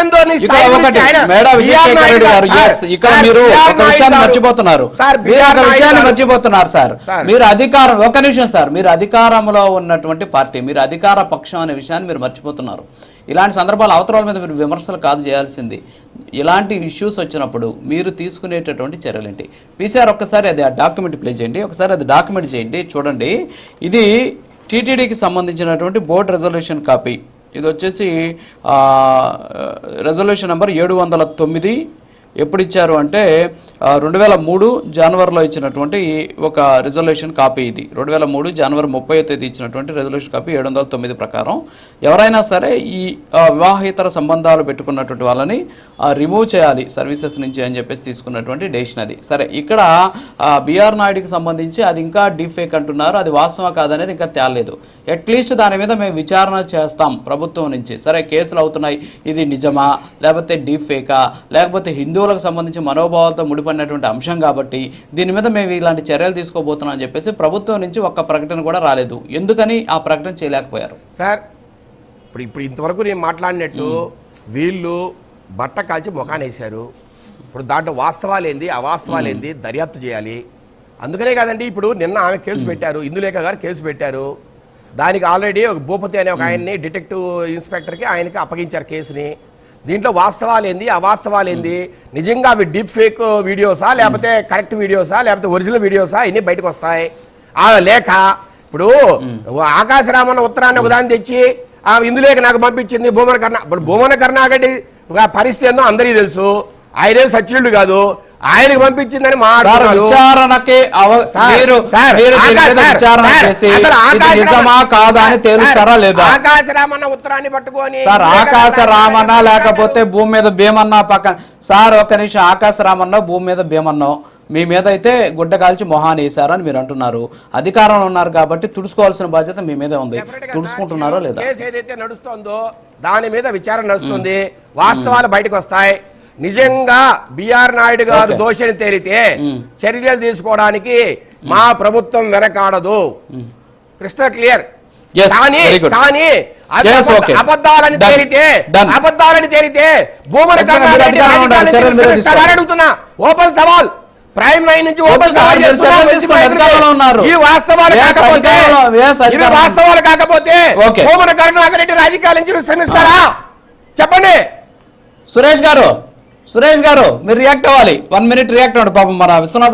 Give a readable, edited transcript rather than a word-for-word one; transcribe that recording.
ఏందో నీ స్థాయి గురించి ఆయన ఇక్కడ మీరు ఒక విషయాన్ని మర్చిపోతున్నారు. సార్ మీరు అధికారం ఒక నిమిషం సార్, మీరు అధికారంలో ఉన్నటువంటి పార్టీ, మీరు అధికార పక్షం అనే విషయాన్ని మీరు మర్చిపోతున్నారు. ఇలాంటి సందర్భాలు అవతరాల మీద మీరు విమర్శలు కాదు చేయాల్సింది. ఇలాంటి ఇష్యూస్ వచ్చినప్పుడు మీరు తీసుకునేటటువంటి చర్యలేంటి? పీసీఆర్ ఒక్కసారి అది ఆ డాక్యుమెంట్ ప్లే చేయండి, ఒకసారి అది డాక్యుమెంట్ చేయండి. చూడండి, ఇది టీటీడీకి సంబంధించినటువంటి బోర్డు రెజల్యూషన్ కాపీ. ఇది వచ్చేసి రెజల్యూషన్ నెంబర్ 709. ఎప్పుడు ఇచ్చారు అంటే 2003 జనవరిలో ఇచ్చినటువంటి ఒక రిజల్యూషన్ కాపీ. ఇది 2003 జనవరి 30వ తేదీ ఇచ్చినటువంటి రెజల్యూషన్ కాపీ 709 ప్రకారం ఎవరైనా సరే ఈ వివాహేతర సంబంధాలు పెట్టుకున్నటువంటి వాళ్ళని రిమూవ్ చేయాలి సర్వీసెస్ నుంచి అని చెప్పేసి తీసుకున్నటువంటి డెసిషన్ అది. సరే, ఇక్కడ బిఆర్ నాయుడుకి సంబంధించి అది ఇంకా డీప్ ఫేక్ అంటున్నారు. అది వాస్తవం కాదనేది ఇంకా తేలలేదు. అట్లీస్ట్ దాని మీద మేము విచారణ చేస్తాం ప్రభుత్వం నుంచి. సరే, కేసులు అవుతున్నాయి, ఇది నిజమా లేకపోతే డీప్ ఫేకా లేకపోతే హిందువులకు సంబంధించి మనోభావాలతో ముడిపడినటువంటి అంశం కాబట్టి దీని మీద మేము ఇలాంటి చర్యలు తీసుకోబోతున్నాం అని చెప్పేసి ప్రభుత్వం నుంచి ఒక్క ప్రకటన కూడా రాలేదు. ఎందుకని ఆ ప్రకటన చేయలేకపోయారు సార్? ఇప్పుడు ఇంతవరకు నేను మాట్లాడినట్టు వీళ్ళు బట్ట కాల్చి ముఖానేశారు. ఇప్పుడు దాంట్లో వాస్తవాలేంది అవాస్తవాలేంది దర్యాప్తు చేయాలి. అందుకనే కాదండి, ఇప్పుడు నిన్న ఆమె కేసు పెట్టారు, ఇందులేఖ గారు కేసు పెట్టారు. దానికి ఆల్రెడీ ఒక భూపతి అనే ఒక ఆయన్ని డిటెక్టివ్ ఇన్స్పెక్టర్కి ఆయనకి అప్పగించారు కేసుని. దీంట్లో వాస్తవాలేంది అవాస్తవాలేంది, నిజంగా అవి డీప్ ఫేక్ వీడియోసా లేకపోతే కరెక్ట్ వీడియోసా లేకపోతే ఒరిజినల్ వీడియోసా ఇన్ని బయటకు వస్తాయి. ఆ లేఖ ఇప్పుడు ఆకాశరామన్న ఉత్తరాన్ని ఒకదాన్ని తెచ్చి ఆ ఇందులేఖ నాకు పంపించింది భూమన కరుణాగడ్డి పరిస్థితి ఏందో అందరికీ తెలుసు. ఆయనే సచివుడు కాదు, ఆయనకు పంపించిందని ఆకాశరామన్న ఉత్తరాన్ని పట్టుకొని సార్ ఆకాశరామన్న లేకపోతే భూమి మీద భీమన్న పక్కన సార్ ఒక్క నిమిషం, ఆకాశరామన్న భూమి మీద భీమన్నో మీ మీద అయితే గుడ్డ కాల్చి మొహాన్ని వేశారని మీరు అంటున్నారు. అధికారంలో ఉన్నారు కాబట్టి తుడుచుకోవాల్సిన బాధ్యత మీ మీదే ఉంది. తుడుచుకుంటున్నారో లేదా? కేసు ఏదైతే నడుస్తుందో దాని మీద విచారణ నడుస్తుంది, వాస్తవాలు బయటకు వస్తాయి. నిజంగా బిఆర్ నాయుడు గారు దోషిని తేలితే చర్యలు తీసుకోవడానికి మా ప్రభుత్వం వెనకాడదు. Crystal clear. కానీ అబద్ధాలని తేలితే అడుగుతున్నా, ఓపెన్ సవాల్, ప్రైమ్ లైన్ నుంచి ఓపెన్ సవాల్ ఈ వాస్తవాలు కాకపోతే భూమన కరుణాకర్ రెడ్డి రాజకీయాల నుంచి విశ్రమిస్తారా? చెప్పండి. సురేష్ గారు మీరు రియాక్ట్ అవ్వాలి. 1 minute రియాక్ట్ అవ్వండి. పాపం మన విశ్వనాథ్